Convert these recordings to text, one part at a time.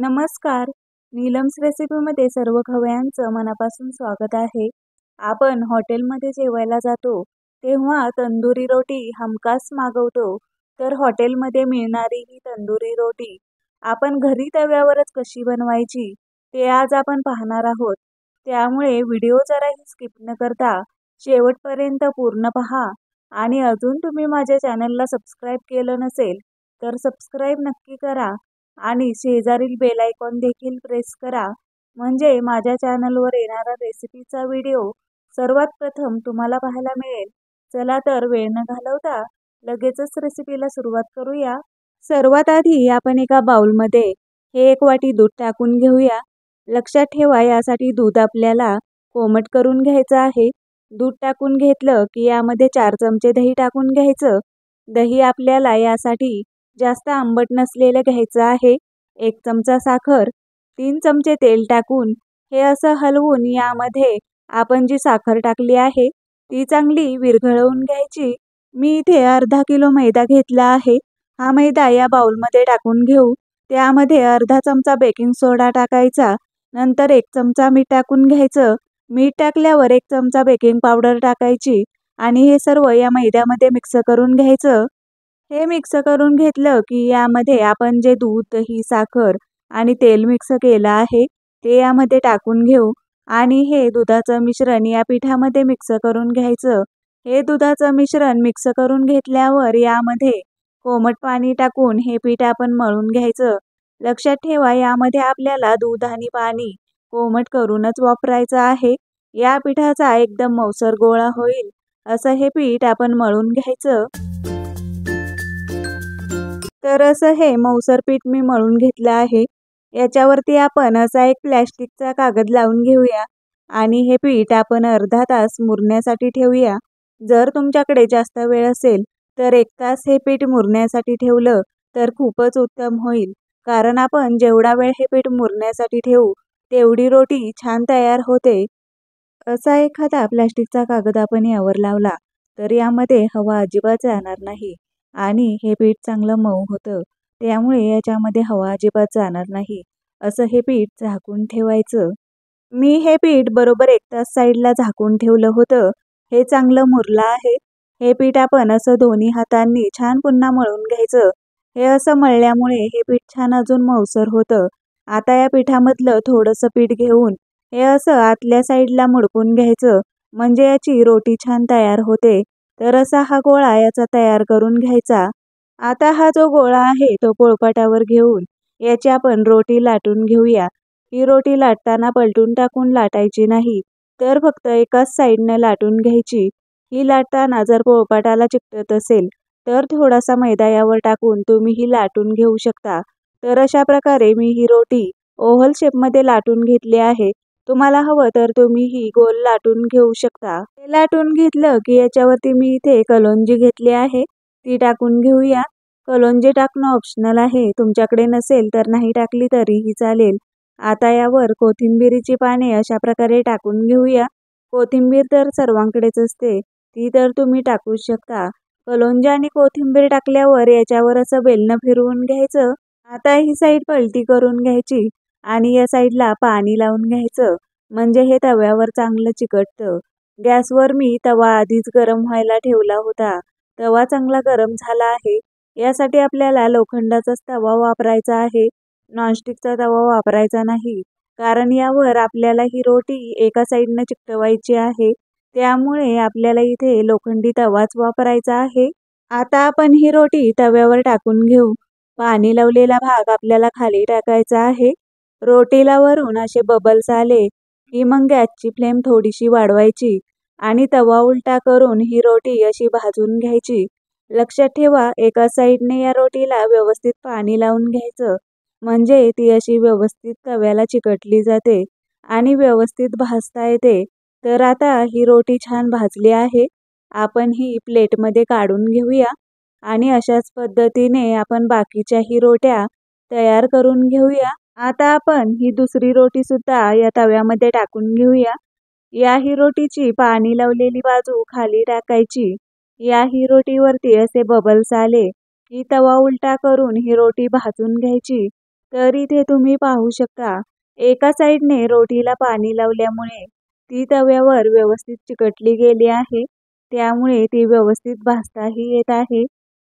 नमस्कार. नीलम्स रेसिपीमध्ये सर्व खवय्यांचं मनापासून स्वागत आहे. आपण हॉटेलमध्ये जेवायला जातो तेव्हा तंदुरी रोटी हमखास मागवतो. तर हॉटेलमध्ये मिळणारी ही तंदुरी रोटी आपण घरी तव्यावरच कशी बनवायची ते आज आपण पाहणार आहोत. त्यामुळे व्हिडिओ जराही स्किप न करता शेवटपर्यंत पूर्ण पहा. आणि अजून तुम्ही माझ्या चॅनलला सबस्क्राईब केलं नसेल तर सबस्क्राईब नक्की करा आणि शेजारील बेल आयकॉन देखील प्रेस करा, म्हणजे माझ्या चॅनलवर येणारा रेसिपीचा व्हिडिओ सर्वात प्रथम तुम्हाला पाहायला मिळेल. चला तर वेळ न घालवता लगेचच रेसिपीला सुरुवात करूया. सर्वात आधी आपण एका बाउलमध्ये हे 1 वाटी दूध टाकून घेऊया. लक्षात ठेवा, यासाठी दूध आपल्याला कोमट करून घ्यायचं आहे. दूध टाकून घेतलं की यामध्ये 4 चमचे दही टाकून घ्यायचं. दही आपल्याला यासाठी जास्त आंबट नसलेलं घ्यायचं आहे. 1 चमचा साखर, 3 चमचे तेल टाकून हे असं हलवून यामध्ये आपण जी साखर टाकली आहे ती चांगली विरघळवून घ्यायची. मी इथे अर्धा किलो मैदा घेतला आहे. हा मैदा या बाउलमध्ये टाकून घेऊ. त्यामध्ये अर्धा चमचा बेकिंग सोडा टाकायचा. नंतर 1 चमचा मीठ टाकून घ्यायचं. मीठ टाकल्यावर 1 चमचा बेकिंग पावडर टाकायची आणि हे सर्व या मैद्यामध्ये मिक्स करून घ्यायचं. हे मिक्स करून घेतलं की यामध्ये आपण जे दूध, दही, साखर आणि तेल मिक्स केलं आहे ते यामध्ये टाकून घेऊ आणि हे दुधाचं मिश्रण या पिठामध्ये मिक्स करून घ्यायचं. हे दुधाचं मिश्रण मिक्स करून घेतल्यावर यामध्ये कोमट पाणी टाकून हे पीठ आपण मळून घ्यायचं. लक्षात ठेवा, यामध्ये आपल्याला दूध आणि पाणी कोमट करूनच वापरायचं आहे. या पिठाचा एकदम मऊसर गोळा होईल असं हे पीठ आपण मळून घ्यायचं. तर असं हे मऊसर पीठ मी मळून घेतलं आहे. याच्यावरती आपण असा एक प्लॅस्टिकचा कागद लावून घेऊया आणि हे पीठ आपण अर्धा तास मुरण्यासाठी ठेवूया. जर तुमच्याकडे जास्त वेळ असेल तर 1 तास हे पीठ मुरण्यासाठी ठेवलं तर खूपच उत्तम होईल. कारण आपण जेवढा वेळ हे पीठ मुरण्यासाठी ठेवू तेवढी रोटी छान तयार होते. असा एखादा प्लॅस्टिकचा कागद आपण यावर लावला तर यामध्ये हवा अजिबात जाणार नाही आणि हे पीठ चांगलं मऊ होतं. त्यामुळे याच्यामध्ये हवा अजिबात जाणार नाही. असं हे पीठ झाकून ठेवायचं. मी हे पीठ बरोबर 1 तास साईडला झाकून ठेवलं होतं. हे चांगलं मुरलं आहे. हे पीठ आपण असं दोन्ही हातांनी छान पुन्हा मळून घ्यायचं. हे असं मळल्यामुळे हे पीठ छान अजून मऊसर होतं. आता या पिठामधलं थोडंसं पीठ घेऊन हे असं आतल्या साईडला मुडपून घ्यायचं, म्हणजे याची रोटी छान तयार होते. तर असा हा गोळा याचा तयार करून घ्यायचा. आता हा जो गोळा आहे तो पोळपाटावर घेऊन याची आपण रोटी लाटून घेऊया. ही रोटी लाटताना पलटून टाकून लाटायची नाही, तर फक्त एकाच साईडने लाटून घ्यायची. ही लाटताना जर पोळपाटाला चिकटत असेल तर थोडासा मैदा यावर टाकून तुम्ही ही लाटून घेऊ शकता. तर अशा प्रकारे मी ही रोटी ओव्हल शेपमध्ये लाटून घेतली आहे. तुम्हाला हवं तर तुम्ही ही गोल लाटून घेऊ शकता. हे लाटून घेतलं की याच्यावरती मी इथे कलोंजी घेतली आहे ती टाकून घेऊया. कलोंजी टाकणं ऑप्शनल आहे. तुमच्याकडे नसेल तर नाही टाकली तरीही चालेल. आता यावर कोथिंबीरीची पाने अशा प्रकारे टाकून घेऊया. कोथिंबीर तर सर्वांकडेच असते, ती तर तुम्ही टाकू शकता. कलोंजी आणि कोथिंबीर टाकल्यावर याच्यावर असं बेलनं फिरवून घ्यायचं. आता ही साईड पलटी करून घ्यायची आणि या साईडला पाणी लावून घ्यायचं, म्हणजे हे तव्यावर चांगलं चिकटतं. गॅसवर मी तवा आधीच गरम व्हायला ठेवला होता. तवा चांगला गरम झाला आहे. यासाठी आपल्याला लोखंडाचाच तवा वापरायचा आहे. नॉनस्टिकचा तवा वापरायचा नाही, कारण यावर आपल्याला ही रोटी एका साईडनं चिकटवायची आहे. त्यामुळे आपल्याला इथे लोखंडी तवाच वापरायचा आहे. आता आपण ही रोटी तव्यावर टाकून घेऊ. पाणी लावलेला भाग आपल्याला खाली टाकायचा आहे. रोटीला वरून असे बबल्स आले की मग गॅसची फ्लेम थोडीशी वाढवायची आणि तवा उलटा करून ही रोटी अशी भाजून घ्यायची. लक्षात ठेवा, एका साईडने या रोटीला व्यवस्थित पाणी लावून घ्यायचं, म्हणजे ती अशी व्यवस्थित तव्याला चिकटली जाते आणि व्यवस्थित भाजता येते. तर आता ही रोटी छान भाजली आहे. आपण ही प्लेटमध्ये काढून घेऊया आणि अशाच पद्धतीने आपण बाकीच्याही रोट्या तयार करून घेऊया. आता आपण ही दुसरी रोटी सुद्धा या तव्यामध्ये टाकून घेऊया. या ही रोटीची पाणी लावलेली बाजू खाली टाकायची. या ही रोटीवरती असे बबल्स आले की तवा उलटा करून ही रोटी भाजून घ्यायची. तर इथे तुम्ही पाहू शकता, एका साईडने रोटीला पाणी लावल्यामुळे ती तव्यावर व्यवस्थित चिकटली गेली आहे. त्यामुळे ती व्यवस्थित भाजताही येत आहे.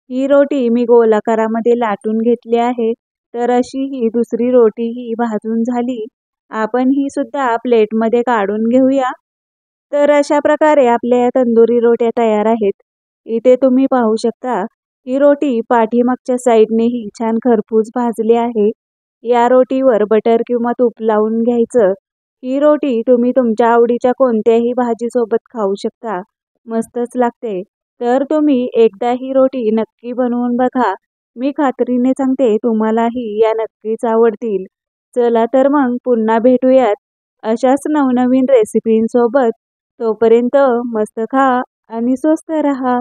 ही रोटी मी गोलाकारामध्ये लाटून घेतली आहे. तर अशी ही दुसरी रोटीही भाजून झाली. आपण ही सुद्धा प्लेटमध्ये काढून घेऊया. तर अशा प्रकारे आपल्या या तंदुरी रोट्या तयार आहेत. इथे तुम्ही पाहू शकता, ही रोटी पाठीमागच्या साईडनेही छान खरपूस भाजली आहे. या रोटीवर बटर किंवा तूप लावून घ्यायचं. ही रोटी तुम्ही तुमच्या आवडीच्या कोणत्याही भाजीसोबत खाऊ शकता. मस्तच लागते. तर तुम्ही एकदा ही रोटी नक्की बनवून बघा. मी खात्रीने सांगते तुम्हालाही या नक्कीच आवडतील. चला तर मग पुन्हा भेटूयात अशाच नवनवीन रेसिपींसोबत. तोपर्यंत मस्त खा आणि स्वस्त रहा.